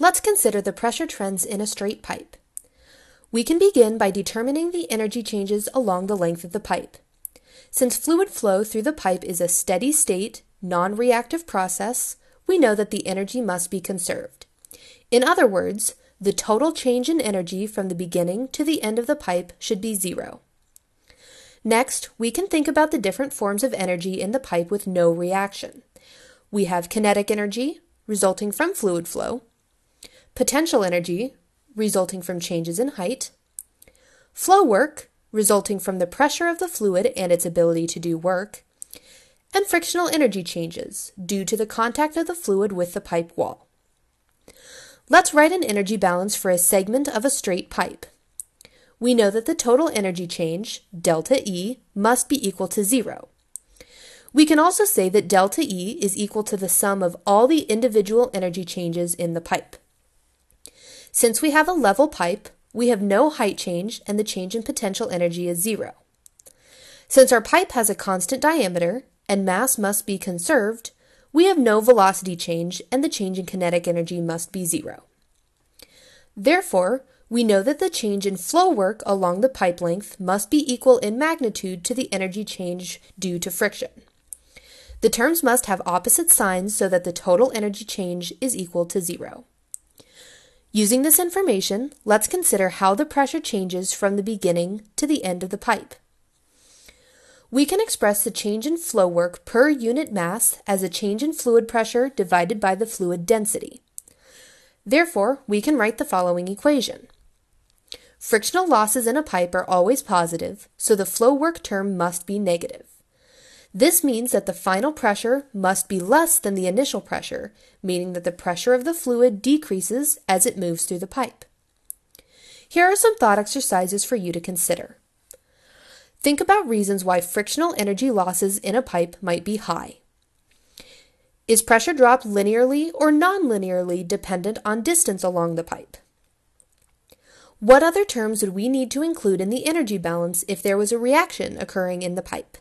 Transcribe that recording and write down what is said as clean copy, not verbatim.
let's consider the pressure trends in a straight pipe. We can begin by determining the energy changes along the length of the pipe. Since fluid flow through the pipe is a steady state, non-reactive process, we know that the energy must be conserved. In other words, the total change in energy from the beginning to the end of the pipe should be zero. Next, we can think about the different forms of energy in the pipe with no reaction. We have kinetic energy, resulting from fluid flow, potential energy, resulting from changes in height, flow work, resulting from the pressure of the fluid and its ability to do work, and frictional energy changes due to the contact of the fluid with the pipe wall. Let's write an energy balance for a segment of a straight pipe. We know that the total energy change, delta E, must be equal to zero. We can also say that delta E is equal to the sum of all the individual energy changes in the pipe. Since we have a level pipe, we have no height change and the change in potential energy is zero. Since our pipe has a constant diameter and mass must be conserved, we have no velocity change and the change in kinetic energy must be zero. Therefore, we know that the change in flow work along the pipe length must be equal in magnitude to the energy change due to friction. The terms must have opposite signs so that the total energy change is equal to zero. Using this information, let's consider how the pressure changes from the beginning to the end of the pipe. We can express the change in flow work per unit mass as a change in fluid pressure divided by the fluid density. Therefore, we can write the following equation. Frictional losses in a pipe are always positive, so the flow work term must be negative. This means that the final pressure must be less than the initial pressure, meaning that the pressure of the fluid decreases as it moves through the pipe. Here are some thought exercises for you to consider. Think about reasons why frictional energy losses in a pipe might be high. Is pressure drop linearly or non-linearly dependent on distance along the pipe? What other terms would we need to include in the energy balance if there was a reaction occurring in the pipe?